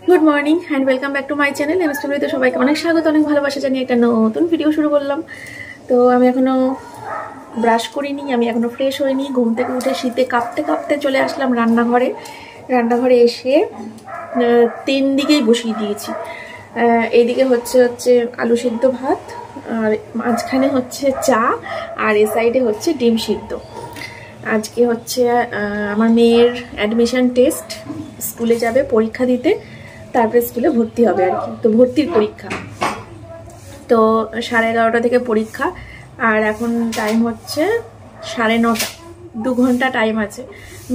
Good morning and welcome back to my channel এমএসডব্লিউতে সবাইকে অনেক স্বাগত, অনেক ভালোবাসা জানিয়ে একটা নতুন ভিডিও শুরু করলাম। তো আমি এখনও ব্রাশ করিনি, আমি এখনও ফ্রেশ হইনি। ঘুম থেকে উঠে শীতে কাঁপতে কাঁপতে চলে আসলাম রান্নাঘরে এসে 3 দিকেই বসিয়ে দিয়েছি। এইদিকে হচ্ছে আলু সিদ্ধ ভাত, আর মাঝখানে হচ্ছে চা, আর এ সাইডে হচ্ছে ডিম সিদ্ধ। আজকে হচ্ছে আমার মেয়ের অ্যাডমিশন টেস্ট, স্কুলে যাবে পরীক্ষা দিতে, তারপরে স্কুলে ভর্তি হবে আর কি। তো ভর্তির পরীক্ষা, তো 11:30 থেকে পরীক্ষা, আর এখন টাইম হচ্ছে 9:30, 2 ঘন্টা টাইম আছে।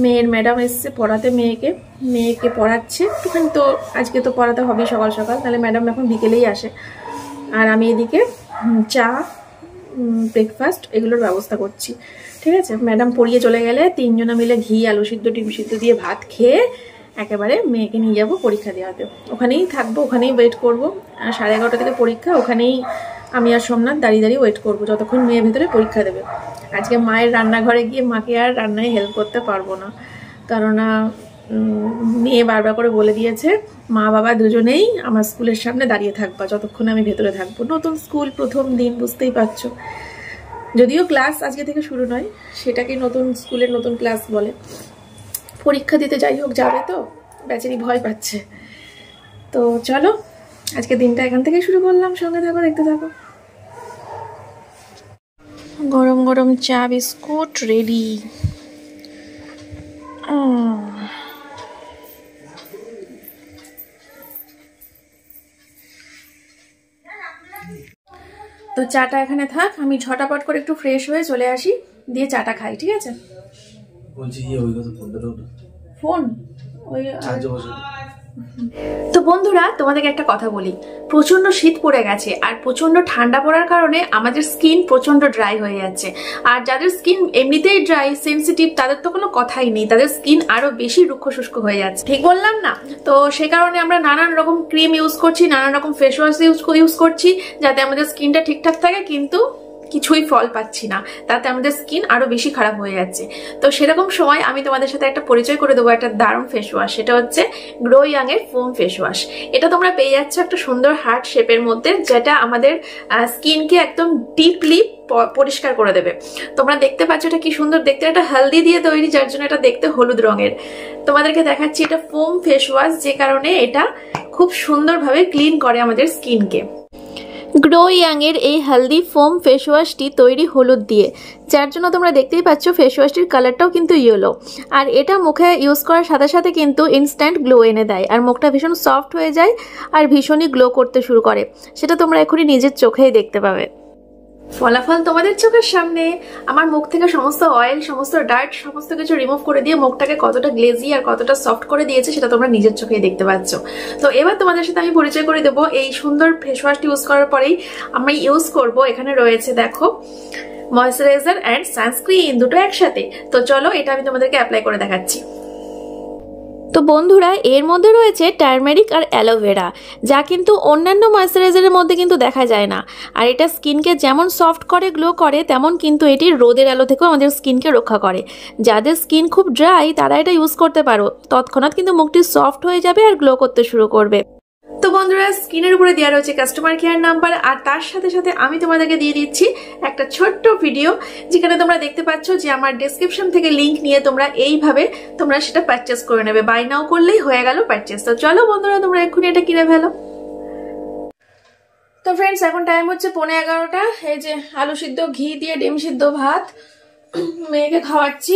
মেয়ের ম্যাডাম এসছে পড়াতে, মেয়েকে পড়াচ্ছে একটুখানি। তো আজকে তো পড়াতে হবে সকাল সকাল, তাহলে ম্যাডাম এখন বিকেলেই আসে। আর আমি এদিকে চা, ব্রেকফাস্ট এগুলোর ব্যবস্থা করছি। ঠিক আছে, ম্যাডাম পড়িয়ে চলে গেলে 3 জনা মিলে ঘি, আলু সিদ্ধ, ডিম সিদ্ধ দিয়ে ভাত খেয়ে একেবারে মেয়েকে নিয়ে যাব পরীক্ষা দেওয়াতে। ওখানেই থাকবো, ওখানেই ওয়েট করবো। 11:30 থেকে পরীক্ষা, ওখানেই আমি আর সোমনাথ দাঁড়িয়ে ওয়েট করবো যতক্ষণ মেয়ের ভেতরে পরীক্ষা দেবে। আজকে মায়ের রান্নাঘরে গিয়ে মাকে আর রান্নায় হেল্প করতে পারবো না, কেননা মেয়ে বারবার করে বলে দিয়েছে মা বাবা দুজনেই আমার স্কুলের সামনে দাঁড়িয়ে থাকবা যতক্ষণ আমি ভেতরে থাকবো। নতুন স্কুল, প্রথম দিন, বুঝতেই পারছো। যদিও ক্লাস আজকে থেকে শুরু নয়, সেটাকে নতুন স্কুলের নতুন ক্লাস বলে। পরীক্ষা দিতে যাই হোক যাবে, তো বেচারি ভয় পাচ্ছে। তো চলো আজকে দিনটা এখান থেকেই শুরু করলাম, সঙ্গে থাকো, দেখতে থাকো। গরম গরম চা বিস্কুট রেডি। তো চাটা এখানে থাক, আমি ঝটাপট করে একটু ফ্রেশ হয়ে চলে আসি, দিয়ে চাটা খাই। ঠিক আছে, ফোন ওই। তো বন্ধুরা, তোমাদেরকে একটা কথা বলি, প্রচন্ড শীত পড়ে গেছে, আর প্রচন্ড ঠান্ডা পড়ার কারণে আমাদের স্কিন প্রচন্ড ড্রাই হয়ে যাচ্ছে। আর যাদের স্কিন এমনিতেই ড্রাই, সেনসিটিভ, তাদের তো কোনো কথাই নেই, তাদের স্কিন আরো বেশি রুক্ষ শুষ্ক হয়ে যাচ্ছে। ঠিক বললাম না? তো সে কারণে আমরা নানান রকম ক্রিম ইউজ করছি, নানান রকম ফেস ওয়াশ ইউজ করছি, যাতে আমাদের স্কিনটা ঠিকঠাক থাকে, কিন্তু কিছুই ফল পাচ্ছি না, তাতে আমাদের স্কিন আরো বেশি খারাপ হয়ে যাচ্ছে। তো সেরকম সময় আমি তোমাদের সাথে একটা পরিচয় করে দেবো, একটা দারুণ ফেস ওয়াশ। সেটা হচ্ছে গ্লো ইয়াং এর ফোম ফেস ওয়াশ। এটা তোমরা পেয়ে যাচ্ছ একটা সুন্দর হার্ট শেপের মধ্যে, যেটা আমাদের স্কিনকে একদম ডিপলি পরিষ্কার করে দেবে। তোমরা দেখতে পাচ্ছ এটা কি সুন্দর দেখতে, এটা হলদি দিয়ে তৈরি, যার জন্য এটা দেখতে হলুদ রঙের। তোমাদেরকে দেখাচ্ছি, এটা ফোম ফেস ওয়াশ, যে কারণে এটা খুব সুন্দরভাবে ক্লিন করে আমাদের স্কিনকে। গ্লো ইয়াং এর এই হেলদি ফোম ফেস ওয়াশটি তৈরি হলুদ দিয়ে, যার জন্য তোমরা দেখতেই পাচ্ছ ফেস ওয়াশটির কালারটাও কিন্তু ইয়েলো। আর এটা মুখে ইউজ করার সাথে সাথে কিন্তু ইনস্ট্যান্ট গ্লো এনে দেয়, আর মুখটা ভীষণ সফট হয়ে যায়, আর ভীষণই গ্লো করতে শুরু করে। সেটা তোমরা এখনই নিজের চোখেই দেখতে পাবে। ফলাফল তোমাদের চোখের সামনে। আমার মুখ থেকে সমস্ত অয়েল, সমস্ত ডার্ট, সমস্ত কিছু রিমুভ করে দিয়ে মুখটাকে কতটা গ্লেজি আর কতটা সফট করে দিয়েছে, সেটা তোমরা নিজের চোখেই দেখতে পাচ্ছ। তো এবার তোমাদের সাথে আমি পরিচয় করে দেবো এই সুন্দর ফেস ওয়াশটি ইউজ করার পরেই আমরা ইউজ করব। এখানে রয়েছে দেখো ময়েশ্চারাইজার অ্যান্ড সানস্ক্রিন, দুটো একসাথে। তো চলো এটা আমি তোমাদেরকে অ্যাপ্লাই করে দেখাচ্ছি। তো বন্ধুরা, এর মধ্যে রয়েছে টার্মেরিক আর অ্যালোভেরা, যা কিন্তু অন্যান্য ময়েশ্চারাইজারের মধ্যে কিন্তু দেখা যায় না। আর এটা স্কিনকে যেমন সফট করে, গ্লো করে, তেমন কিন্তু এটি রোদের আলো থেকেও আমাদের স্কিনকে রক্ষা করে। যাদের স্কিন খুব ড্রাই তারা এটা ইউজ করতে পারো, তৎক্ষণাৎ কিন্তু মুখটি সফট হয়ে যাবে আর গ্লো করতে শুরু করবে। তো বন্ধুরা, স্ক্রিনের উপরে দেওয়া রয়েছে কাস্টমার কেয়ার নাম্বার, আর তার সাথে সাথে আমি তোমাদেরকে দিয়ে দিচ্ছি একটা ছোট্ট ভিডিও, যেখানে তোমরা দেখতে পাচ্ছ যে আমার ডেসক্রিপশন থেকে লিংক নিয়ে তোমরা এইভাবে তোমরা সেটা পারচেস করে নেবে। বাই নাও করলেই হয়ে গেল পারচেস। তো চলো বন্ধুরা, তোমরা এক্ষুনি এটা কিনে ফেলো। তো ফ্রেন্ডস, এখন টাইম হচ্ছে 11:15। এই যে আলু সিদ্ধ, ঘি দিয়ে ডিম সিদ্ধ ভাত মেয়েকে খাওয়াচ্ছি।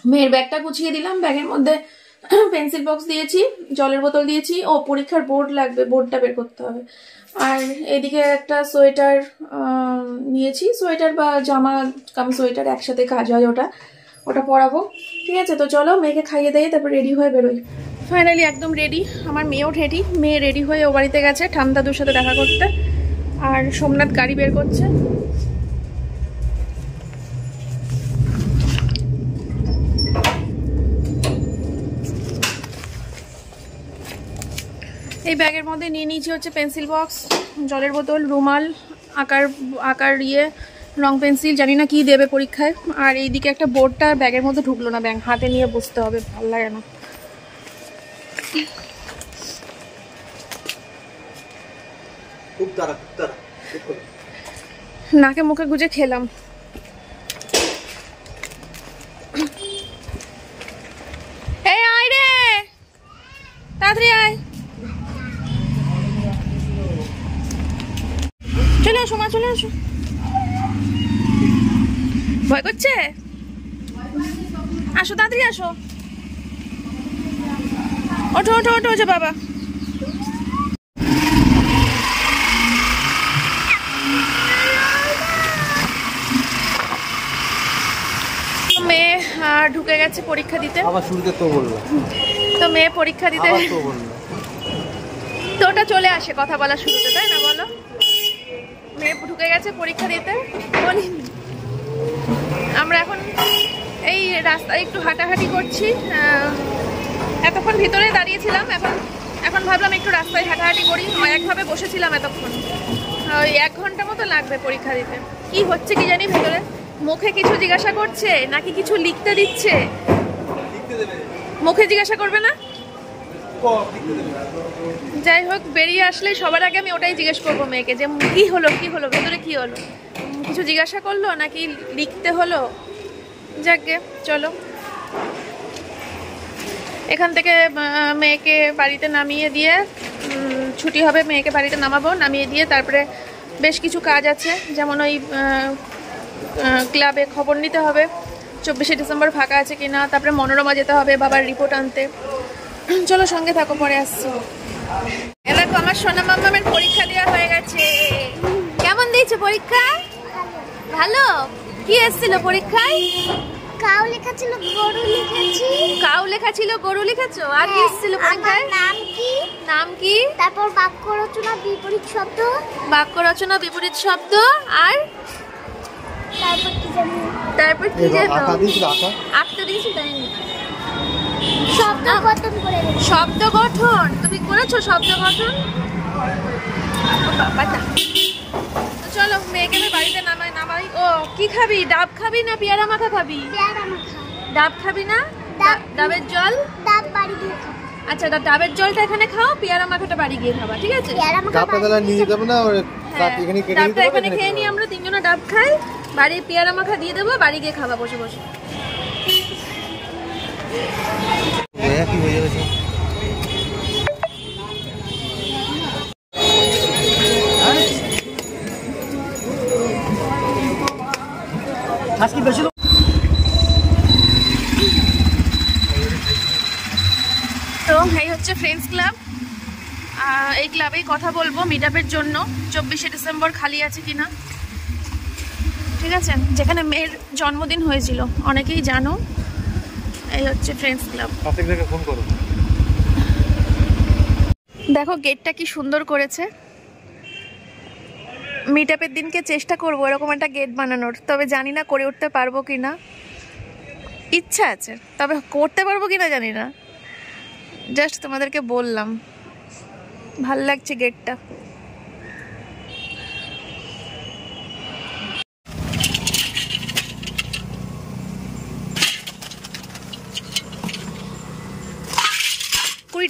মেয়ের ব্যাগটা গুছিয়ে দিলাম, ব্যাগের মধ্যে পেন্সিল বক্স দিয়েছি, জলের বোতল দিয়েছি। ও পরীক্ষার বোর্ড লাগবে, বোর্ডটা বের করতে হবে। আর এদিকে একটা সোয়েটার নিয়েছি, সোয়েটার বা জামা কাম সোয়েটার একসাথে কাজ হয়, ওটা পরাবো। ঠিক আছে, তো চলো মেয়েকে খাইয়ে দিয়ে তারপর রেডি হয়ে বেরোই। ফাইনালি একদম রেডি, আমার মেয়েও রেডি। মেয়ে রেডি হয়ে ও বাড়িতে গেছে ঠান্দাদুর সাথে দেখা করতে, আর সোমনাথ গাড়ি বের করছে। এই ব্যাগের মধ্যে নিয়ে নিয়েছি হচ্ছে পেন্সিল বক্স, জলের বোতল, রুমাল, আঁকার রং পেন্সিল, জানি না কি দেবে পরীক্ষায়। আর এইদিকে একটা বোর্ডটা ব্যাগের মধ্যে ঢুকলো না, ব্যাগ হাতে নিয়ে বসতে হবে, ভালো লাগে না। নাকে মুখে গুজে খেলাম। এই আয় রে, তাড়াতাড়ি আয়, চলে আসো মা, চলে আসো। ভয় করছে? আসো তাড়াতাড়ি আসো, ওঠো ওঠো ওঠো, যে বাবা। মেয়ে ঢুকে গেছে পরীক্ষা দিতে। আবার শুরুতে তো বললো, তো মেয়ে পরীক্ষা দিতে তো ওটা চলে আসে কথা বলা শুরুতে, তাই না বলো? মেয়ে ঢুকে গেছে পরীক্ষা দিতে। বলি আমরা এখন এই রাস্তায় একটু হাঁটাহাঁটি করছি। এতক্ষণ ভিতরে দাঁড়িয়েছিলাম, এখন ভাবলাম একটু রাস্তায় হাঁটাহাঁটি করি। একভাবে বসেছিলাম এতক্ষণ, ওই 1 ঘন্টা মতো লাগবে পরীক্ষা দিতে। কি হচ্ছে কি জানি ভেতরে, মুখে কিছু জিজ্ঞাসা করছে নাকি কিছু লিখতে দিচ্ছে। মুখে জিজ্ঞাসা করবে না? যাই হোক, বেরিয়ে আসলে সবার আগে আমি ওটাই জিজ্ঞেস করবো মেয়েকে, যে কি হলো কি হলো, ভেতরে কি হলো, কিছু জিজ্ঞাসা করলো নাকি লিখতে হলো। যাকে চলো, এখান থেকে মেয়েকে বাড়িতে নামিয়ে দিয়ে ছুটি হবে, মেয়েকে বাড়িতে নামাবো, নামিয়ে দিয়ে তারপরে বেশ কিছু কাজ আছে, যেমন ওই ক্লাবে খবর নিতে হবে 24শে ডিসেম্বর ফাঁকা আছে কিনা, তারপরে মনোরমা যেতে হবে বাবার রিপোর্ট আনতে। চলো সঙ্গে থাকো, পরে আসছি। দেখো আমার সোনা মামামের পরীক্ষা দেওয়া হয়ে গেছে। কেমন দিয়েছে পরীক্ষা? ভালো। কি এসেছিল পরীক্ষায়? কাউ লেখা ছিল, গরু লিখেছি। কাউ লেখা ছিল, গরু লিখেছো। আর কি এসেছিল পরীক্ষায়? নাম কি? নাম কি? তারপর বাক্য রচনা, বিপরীত শব্দ। বাক্য রচনা, বিপরীত শব্দ। আর তারপর কি জানি, তারপর কি জানো? আঁকা দিয়েছি তাই না? শব্দ গঠন করে দেব। শব্দ গঠন তুমি করেছো? শব্দ গঠন বাবা না। চলো মেয়েকে আমি বাড়িতে নামাই। ও কি খাবি? ডাব খাবি না পেয়ারা মাখা খাবি? পেয়ারা মাখা। ডাব খাবি না? ডাবের জল? ডাব বাড়ি গিয়ে খাবো। আচ্ছা, ডাবের জলটা এখানে খাও, পেয়ারা মাখাটা বাড়ি গিয়ে খাবা, ঠিক আছে? পেয়ারা মাখা কাপড় নিয়ে যেতে হবে না, এখানে কেটে দিতে হবে। এখানে খেয়ে নিয়ে আমরা তিনজনে ডাব খাই, বাড়ি পেয়ারা মাখা দিয়ে দেবো, বাড়ি গিয়ে খাবা বসে বসে। কি হয়ে যাবে? আজকে বেশি তো এই হচ্ছে ফ্রেন্ডস ক্লাব। এই ক্লাবেই কথা বলবো মিটআপের জন্য 24শে ডিসেম্বর খালি আছে কিনা, ঠিক আছে? যেখানে মেয়ের জন্মদিন হয়েছিল, অনেকেই জানো। এই হচ্ছে ফ্রেন্ডস ক্লাব। ফোন করো। দেখো গেটটা কি সুন্দর করেছে। মিটআপের দিনকে চেষ্টা করবো এরকম একটা গেট বানানোর, তবে জানি না করে উঠতে পারবো কিনা। ইচ্ছা আছে, তবে করতে পারবো কিনা জানি না। জাস্ট তোমাদেরকে বললাম, ভাল লাগছে গেটটা।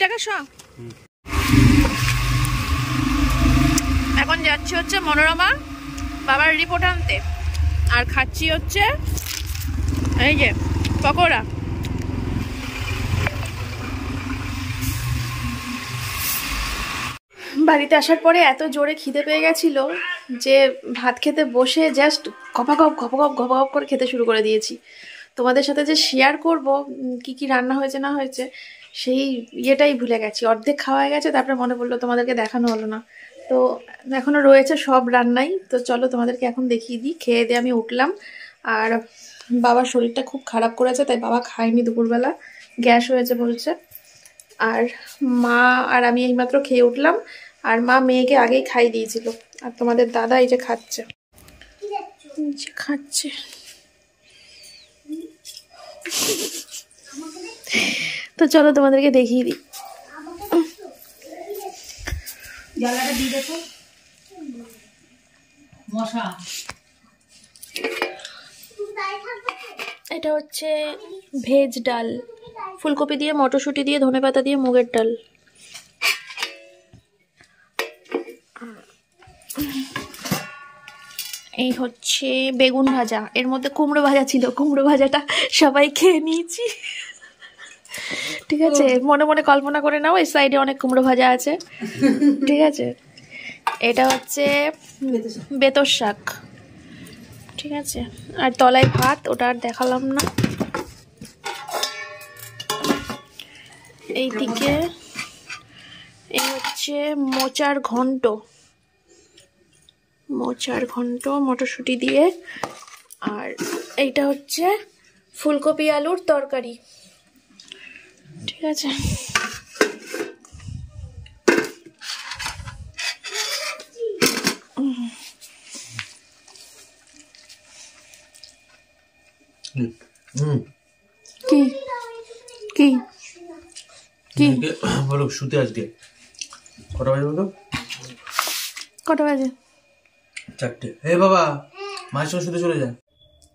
টাকা শ। এখন যাচ্ছি হচ্ছে মনোরমা বাবার রিপোর্ট আনতে, আর খাচ্ছি হচ্ছে এই যে পকোড়া। বাড়িতে আসার পরে এত জোরে খিদে পেয়ে গেছিল যে ভাত খেতে বসে জাস্ট গপাগপ গপাগপ গপাগপ করে খেতে শুরু করে দিয়েছি। তোমাদের সাথে যে শেয়ার করব কি কি রান্না হয়েছে না হয়েছে সেই ইয়েটাই ভুলে গেছি। অর্ধেক খাওয়া হয়ে গেছে, তারপরে মনে পড়লো তোমাদেরকে দেখানো হলো না। তো এখনও রয়েছে সব রান্নাই। তো চলো তোমাদেরকে এখন দেখিয়ে দিই। খেয়ে দিয়ে আমি উঠলাম, আর বাবার শরীরটা খুব খারাপ করেছে, তাই বাবা খায়নি দুপুরবেলা, গ্যাস হয়েছে বলছে। আর মা আর আমি এইমাত্র খেয়ে উঠলাম, আর মা মেয়েকে আগেই খাই দিয়েছিল। আর তোমাদের দাদা এই যে খাচ্ছে খাচ্ছে। তো চলো তোমাদেরকে দেখিয়ে দিই। এটা হচ্ছে ভেজ ডাল, ফুলকপি দিয়ে, মটরশুঁটি দিয়ে, ধনেপাতা দিয়ে মুগের ডাল। এই হচ্ছে বেগুন ভাজা, এর মধ্যে কুমড়ো ভাজা ছিল, কুমড়ো ভাজাটা সবাই খেয়ে নিয়েছি। ঠিক আছে, মনে মনে কল্পনা করে নাও এই সাইডে অনেক কুমড়ো ভাজা আছে। ঠিক আছে, এটা হচ্ছে বেতর শাক। ঠিক আছে, আর তলায় ভাত, ওটা আর দেখালাম না। এইদিকে এই হচ্ছে মোচার ঘন্ট, মোচার ঘন্ট মটরশুঁটি দিয়ে। আর এইটা হচ্ছে ফুলকপি আলুর তরকারি। ঠিক আছে, কি কি কি বলো শুতে আজকে কটা বাজে বলো? কটা বাজে? 4টে। হে বাবা, মায়ের সঙ্গে শুতে চলে যা।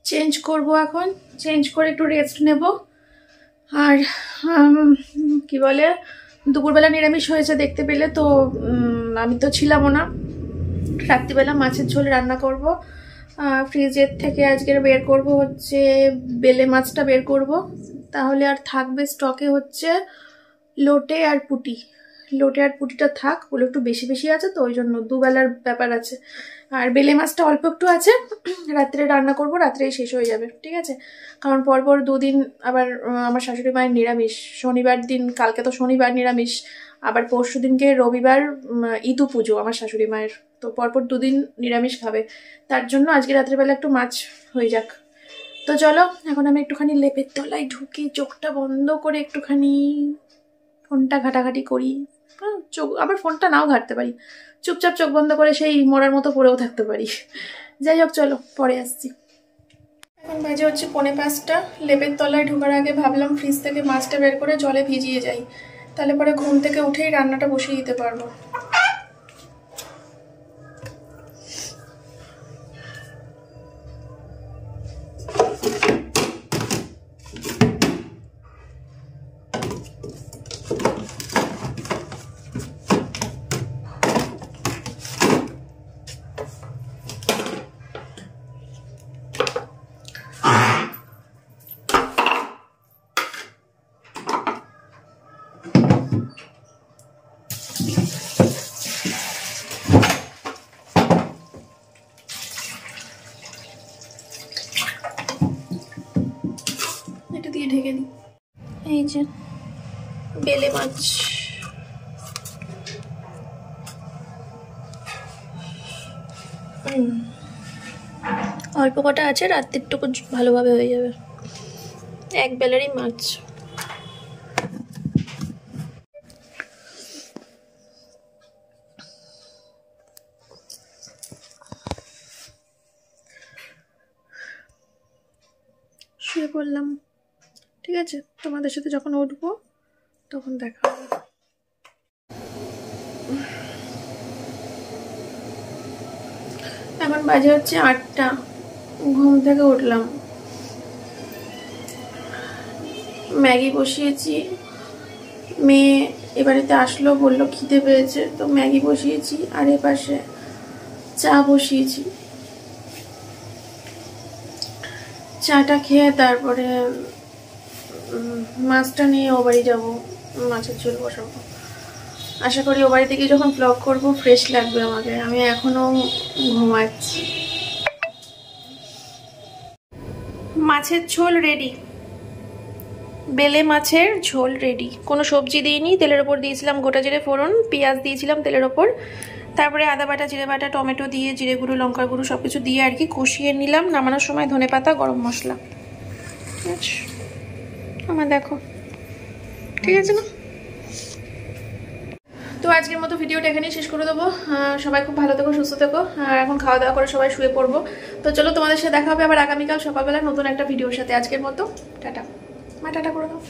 চেঞ্জ করব এখন, চেঞ্জ করে একটু রেস্ট নেব। আর কি বলে, দুপুরবেলা নিরামিষ হয়েছে দেখতে পেলে তো, আমি তো ছিলামও না। রাত্রিবেলা মাছের ঝোল রান্না করব। ফ্রিজের থেকে আজকের বের করব হচ্ছে বেলে মাছটা বের করব, তাহলে আর থাকবে স্টকে হচ্ছে লোটে আর পুঁটি। লোটে আর পুঁটিটা থাক, বলে একটু বেশি বেশি আছে তো ওই জন্য দুবেলার ব্যাপার আছে। আর বেলে মাছটা অল্প একটু আছে, রাত্রে রান্না করব, রাত্রেই শেষ হয়ে যাবে। ঠিক আছে, কারণ পরপর দুদিন আবার আমার শাশুড়ি মায়ের নিরামিষ। শনিবার দিন, কালকে তো শনিবার নিরামিষ, আবার পরশু দিনকে রবিবার ইদু পুজো আমার শাশুড়ি মায়ের, তো পরপর দুদিন নিরামিষ খাবে। তার জন্য আজকে রাত্রেবেলা একটু মাছ হয়ে যাক। তো চলো এখন আমি একটুখানি লেপের তলায় ঢুকি, চোখটা বন্ধ করে একটুখানি ফোনটা ঘাটাঘাটি করি। চোখ, আবার ফোনটা নাও ঘাটতে পারি, চুপচাপ চোখ বন্ধ করে সেই মরার মতো পড়েও থাকতে পারি। যাই হোক, চলো পরে আসছি। এখন বাজে হচ্ছে 4:45। লেপের তলায় ঢোকার আগে ভাবলাম ফ্রিজ থেকে মাছটা বের করে জলে ভিজিয়ে যাই, তাহলে পরে ঘুম থেকে উঠেই রান্নাটা বসিয়ে দিতে পারবো। ঢেকে দিই। এই যে বেলে মাছ, অল্প কটা আছে, রাত্রিটুকু ভালোভাবে হয়ে যাবে। এক বেলারই মাছ। শুয়ে পড়লাম। ঠিক আছে, তোমাদের সাথে যখন উঠবো তখন দেখা হবে। এখন বাজে হচ্ছে 8টা, ঘুম থেকে উঠলাম, ম্যাগি বসিয়েছি। মেয়ে এবারেতে আসলো, বললো খিদে পেয়েছে, তো ম্যাগি বসিয়েছি। আর এপাশে চা বসিয়েছি। চাটা খেয়ে তারপরে মাছটা নিয়ে ও বাড়ি যাবো, মাছের ঝোল বসাবো। আশা করি ও বাড়ি থেকে যখন ব্লগ করবো ফ্রেশ লাগবে আমাকে। আমি এখনো ঘুমাচ্ছি। মাছের ঝোল রেডি, বেলে মাছের ঝোল রেডি। কোনো সবজি দিইনি, তেলের ওপর দিয়েছিলাম গোটা জিরে ফোড়ন, পেঁয়াজ দিয়েছিলাম তেলের ওপর, তারপরে আদা বাটা, জিরে বাটা, টমেটো দিয়ে, জিরে গুঁড়ো, লঙ্কা গুঁড়ো সব কিছু দিয়ে আর কি কষিয়ে নিলাম। নামানোর সময় ধনেপাতা, গরম মশলা। আমার দেখো, ঠিক আছে না? তো আজকের মতো ভিডিওটা এখানেই শেষ করে দেবো। সবাই খুব ভালো থেকো, সুস্থ থেকো। আর এখন খাওয়া দাওয়া করে সবাই শুয়ে পড়বো। তো চলো, তোমাদের সাথে দেখা হবে আবার আগামীকাল সকালবেলা নতুন একটা ভিডিওর সাথে। আজকের মতো টাটা। মা টাটা করে দাও।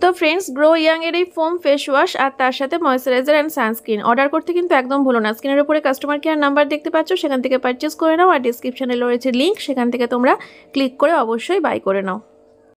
তো ফ্রেন্ডস, গ্রো ইয়াং এর এই ফোম ফেস ওয়াশ আর তার সাথে ময়েশ্চারাইজার অ্যান্ড সানস্ক্রিন অর্ডার করতে কিন্তু একদম ভুলো না। স্ক্রিনের উপরে কাস্টমার কেয়ার নাম্বার দেখতে পাচ্ছ, সেখান থেকে পারচেস করে নাও। আর ডিসক্রিপশনে রয়েছে লিঙ্ক, সেখান থেকে তোমরা ক্লিক করে অবশ্যই বাই করে নাও।